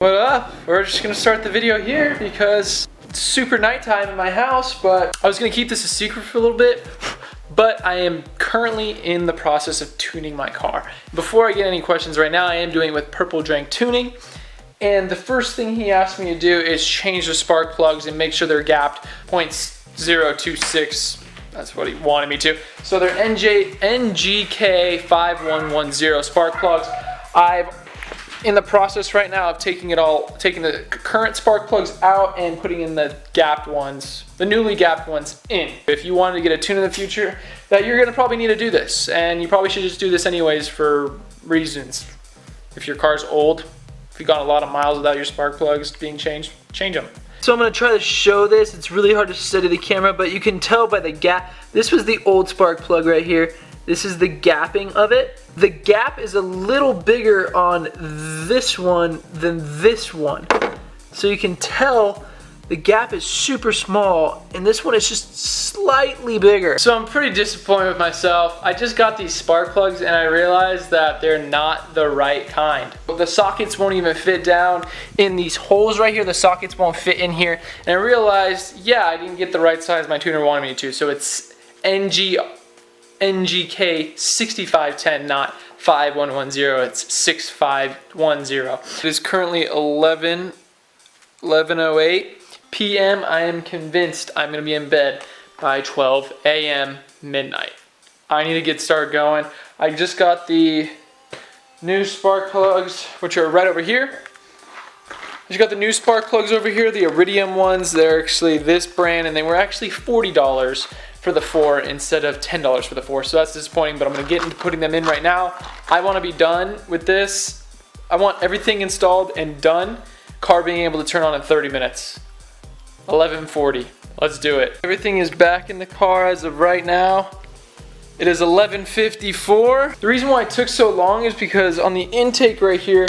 What up? We're just gonna start the video here because it's super nighttime in my house, but I was gonna keep this a secret for a little bit, but I am currently in the process of tuning my car. Before I get any questions right now, I am doing it with Purple Drank Tuning, and the first thing he asked me to do is change the spark plugs and make sure they're gapped 0.026. That's what he wanted me to. So they're NGK5110 spark plugs. I'm in the process right now of taking the current spark plugs out and putting in the gapped ones, the newly gapped ones in. If you wanted to get a tune in the future, that you're gonna probably need to do this, and you probably should just do this anyways for reasons. If your car's old, if you've gone a lot of miles without your spark plugs being changed, change them. So I'm gonna try to show this. It's really hard to steady the camera, but you can tell by the gap. This was the old spark plug right here. This is the gapping of it. The gap is a little bigger on this one than this one. So you can tell the gap is super small and this one is just slightly bigger. So I'm pretty disappointed with myself. I just got these spark plugs and I realized that they're not the right kind. The sockets won't even fit down in these holes right here. The sockets won't fit in here. And I realized, yeah, I didn't get the right size my tuner wanted me to. So it's NGK 6510, not 5110, it's 6510. It is currently 11:08 p.m. I am convinced I'm gonna be in bed by 12 a.m. midnight. I need to get started going. I just got the new spark plugs, which are right over here. I just got the new spark plugs over here, the Iridium ones. They're actually this brand, and they were actually $40 for the 4 instead of $10 for the 4. So that's disappointing, but I'm gonna get into putting them in right now. I wanna be done with this. I want everything installed and done. Car being able to turn on in 30 minutes. 11:40, let's do it. Everything is back in the car as of right now. It is 11:54. The reason why it took so long is because on the intake right here,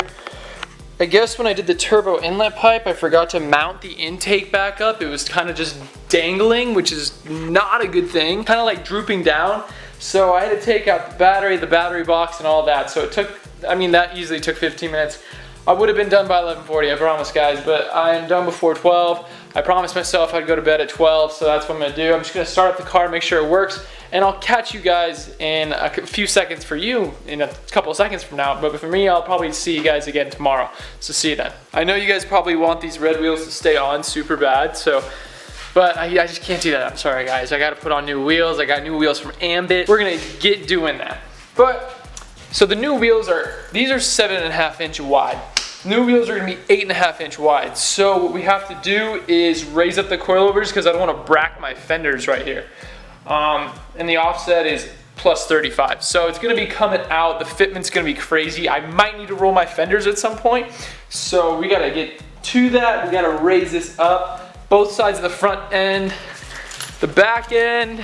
I guess when I did the turbo inlet pipe, I forgot to mount the intake back up. It was kind of just dangling, which is not a good thing. Kind of like drooping down. So I had to take out the battery box and all that. So it took, I mean, that easily took 15 minutes. I would have been done by 11:40, I promise guys, but I am done before 12. I promised myself I'd go to bed at 12, so that's what I'm gonna do. I'm just gonna start up the car, make sure it works, and I'll catch you guys in a few seconds for you, in a couple of seconds from now, but for me, I'll probably see you guys again tomorrow. So see you then. I know you guys probably want these red wheels to stay on super bad, but I just can't do that. I'm sorry guys, I gotta put on new wheels. I got new wheels from Ambit. We're gonna get doing that. So the new wheels these are 7.5 inch wide. New wheels are gonna be 8.5 inch wide. So what we have to do is raise up the coilovers because I don't wanna brack my fenders right here. And the offset is plus 35. So it's gonna be coming out, the fitment's gonna be crazy. I might need to roll my fenders at some point. So we gotta get to that. We gotta raise this up, both sides of the front end, the back end.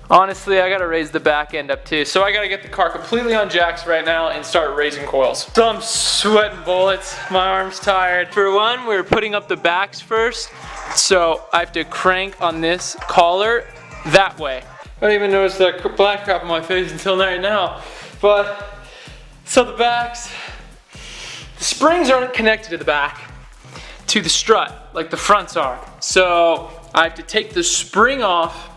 Honestly, I gotta raise the back end up too. So I gotta get the car completely on jacks right now and start raising coils. So I'm sweating bullets, my arm's tired. For one, we're putting up the backs first. So I have to crank on this collar that way. I didn't even notice that black crap on my face until right now. So the backs, the springs aren't connected to the back, to the strut, like the fronts are. So I have to take the spring off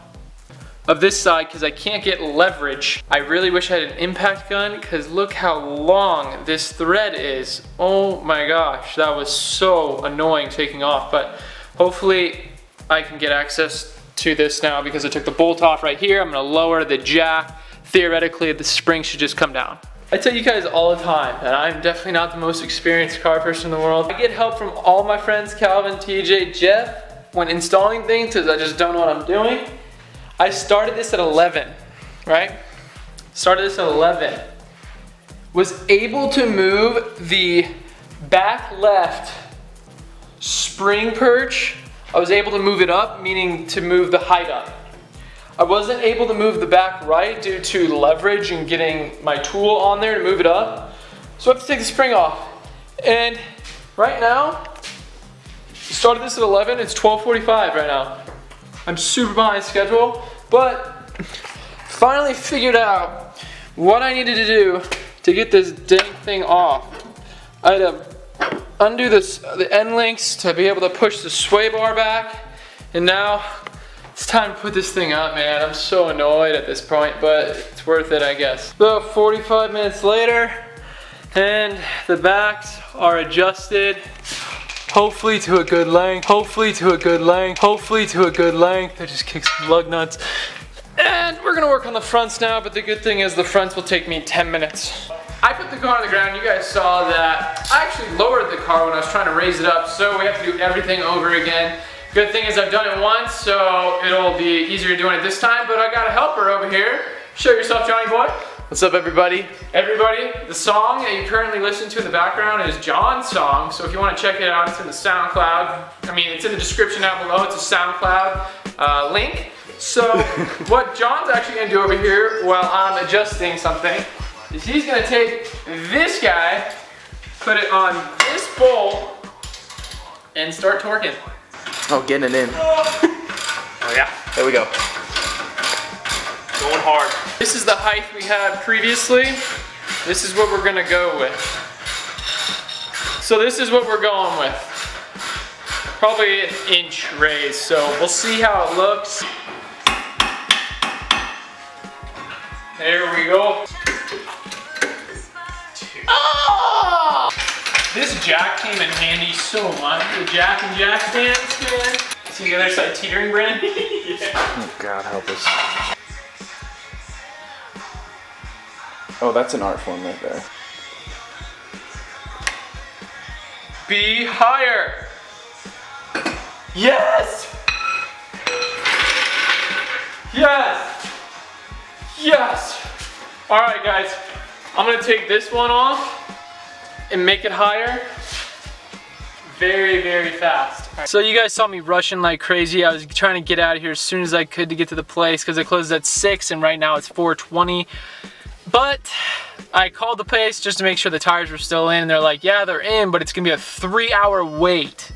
of this side because I can't get leverage. I really wish I had an impact gun because look how long this thread is. Oh my gosh, that was so annoying taking off, but hopefully I can get access to this now because I took the bolt off right here. I'm gonna lower the jack. Theoretically, the spring should just come down. I tell you guys all the time that I'm definitely not the most experienced car person in the world. I get help from all my friends, Calvin, TJ, Jeff, when installing things because I just don't know what I'm doing. I started this at 11, right? Started this at 11. Was able to move the back left spring perch. I was able to move it up, meaning to move the height up. I wasn't able to move the back right due to leverage and getting my tool on there to move it up. So I have to take the spring off. And right now, started this at 11, it's 12:45 right now. I'm super behind schedule, but finally figured out what I needed to do to get this dang thing off. I had to undo the end links to be able to push the sway bar back. And now it's time to put this thing up, man. I'm so annoyed at this point, but it's worth it, I guess. About 45 minutes later, and the backs are adjusted. Hopefully to a good length, hopefully to a good length, hopefully to a good length. I just kicked some lug nuts. And we're gonna work on the fronts now, but the good thing is the fronts will take me 10 minutes. I put the car on the ground. You guys saw that I actually lowered the car when I was trying to raise it up, so we have to do everything over again. Good thing is I've done it once, so it'll be easier doing it this time, but I got a helper over here. Show yourself, Johnny boy. What's up, everybody? Everybody, the song that you currently listen to in the background is John's song, so if you want to check it out, it's in the SoundCloud. I mean, it's in the description down below. It's a SoundCloud link. So what John's actually going to do over here while I'm adjusting something is he's going to take this guy, put it on this bowl, and start torquing. Oh, getting it in. Oh yeah. There we go. Going hard. This is the height we had previously. This is what we're going to go with. So this is what we're going with. Probably an inch raise, so we'll see how it looks. There we go. Oh! This jack came in handy so much. The jack and jack stands, man. See the other side teetering, Brandon? Yeah. Oh, God help us. Oh, that's an art form right there. Be higher. Yes! Yes! Yes! Alright guys, I'm gonna take this one off and make it higher very, very fast. Right. So you guys saw me rushing like crazy. I was trying to get out of here as soon as I could to get to the place because it closes at 6 and right now it's 4:20. But I called the place just to make sure the tires were still in and they're like, yeah, they're in, but it's gonna be a 3-hour wait.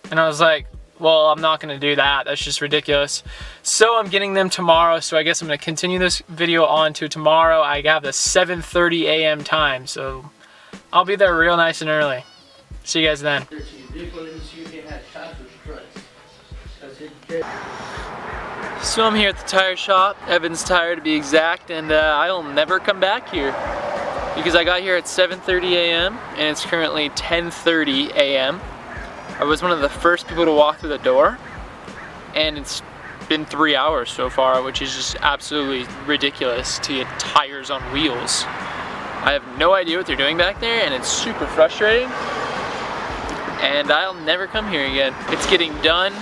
And I was like, well, I'm not gonna do that. That's just ridiculous. So I'm getting them tomorrow. So I guess I'm gonna continue this video on to tomorrow. I have the 7:30 a.m. time. So I'll be there real nice and early. See you guys then. So I'm here at the tire shop, Evans Tire to be exact, and I'll never come back here because I got here at 7:30 a.m. and it's currently 10:30 a.m. I was one of the first people to walk through the door, and it's been 3 hours so far, which is just absolutely ridiculous to get tires on wheels. I have no idea what they're doing back there, and it's super frustrating, and I'll never come here again. It's getting done.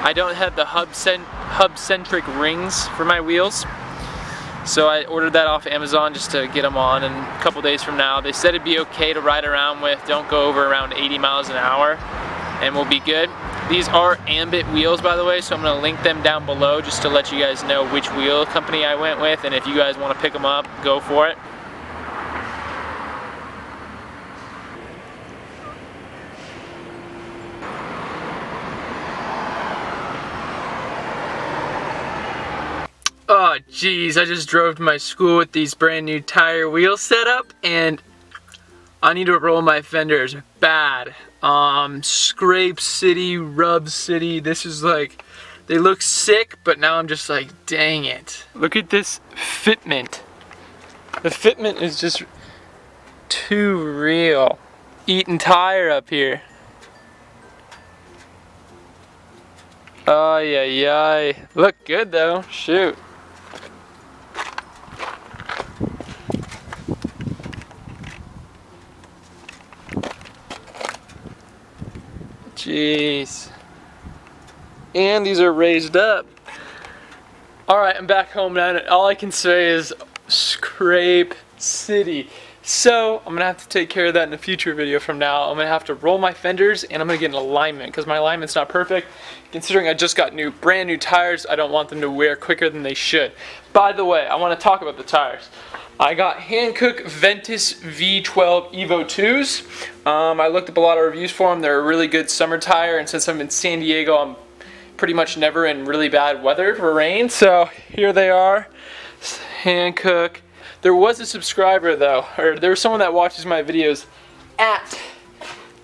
I don't have the hub-centric rings for my wheels, so I ordered that off Amazon just to get them on, and a couple days from now, they said it'd be okay to ride around with. Don't go over around 80 miles an hour, and we'll be good. These are Ambit wheels, by the way, so I'm going to link them down below just to let you guys know which wheel company I went with, and if you guys want to pick them up, go for it. Oh geez, I just drove to my school with these brand new tire wheels set up and I need to roll my fenders bad. Scrape city, rub city, this is like, they look sick, but now I'm just like, dang it. Look at this fitment. The fitment is just too real. Eating tire up here. Oh yeah. Look good though, shoot. Jeez. And these are raised up. Alright, I'm back home now, and all I can say is scrape city. So, I'm gonna have to take care of that in a future video from now. I'm gonna have to roll my fenders and I'm gonna get an alignment because my alignment's not perfect. Considering I just got brand new tires, I don't want them to wear quicker than they should. By the way, I wanna talk about the tires. I got Hankook Ventus V12 Evo 2s. I looked up a lot of reviews for them. They're a really good summer tire, and since I'm in San Diego, I'm pretty much never in really bad weather for rain. So here they are, Hankook. There was a subscriber though, or there was someone that watches my videos at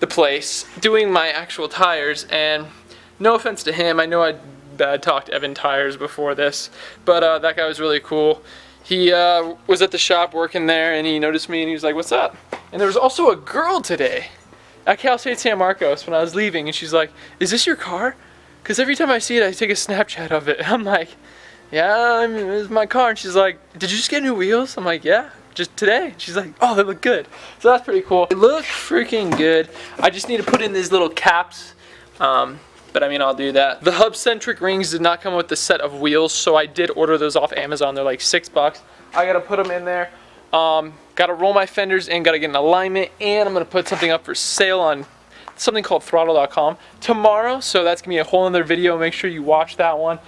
the place doing my actual tires, and no offense to him, I know I bad talked Evan Tires before this, but that guy was really cool. He was at the shop working there, and he noticed me, and he was like, "What's up?" And there was also a girl today at Cal State San Marcos when I was leaving, and she's like, "Is this your car? Because every time I see it, I take a Snapchat of it." I'm like, "Yeah, I mean, it's my car." And she's like, "Did you just get new wheels?" I'm like, "Yeah, just today." She's like, "Oh, they look good." So that's pretty cool. They look freaking good. I just need to put in these little caps. But I mean, I'll do that. The hub-centric rings did not come with the set of wheels, so I did order those off Amazon. They're like $6. I gotta put them in there. Gotta roll my fenders in, gotta get an alignment, and I'm gonna put something up for sale on something called throttle.com tomorrow, so that's gonna be a whole other video. Make sure you watch that one.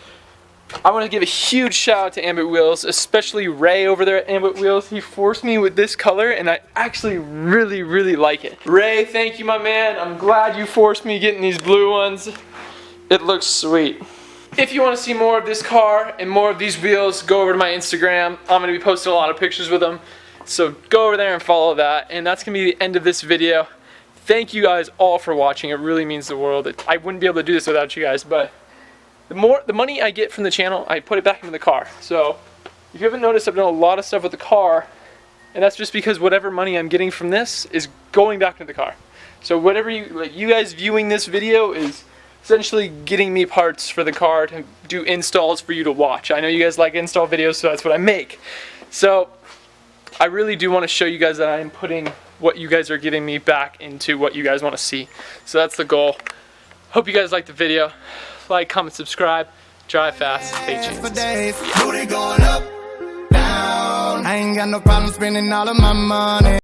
I want to give a huge shout out to Ambit Wheels, especially Ray over there at Ambit Wheels. He forced me with this color, and I actually really like it. Ray, thank you, my man. I'm glad you forced me getting these blue ones. It looks sweet. If you want to see more of this car and more of these wheels, go over to my Instagram. I'm going to be posting a lot of pictures with them. So go over there and follow that. And that's going to be the end of this video. Thank you guys all for watching. It really means the world. I wouldn't be able to do this without you guys, but the money I get from the channel, I put it back into the car. So if you haven't noticed, I've done a lot of stuff with the car, and that's just because whatever money I'm getting from this is going back into the car. So whatever you guys viewing this video is essentially getting me parts for the car to do installs for you to watch. I know you guys like install videos, so that's what I make. So I really do want to show you guys that I am putting what you guys are giving me back into what you guys want to see. So that's the goal. Hope you guys liked the video. Like, comment, subscribe, drive fast, take chances. I ain't got no problem spending all of my money.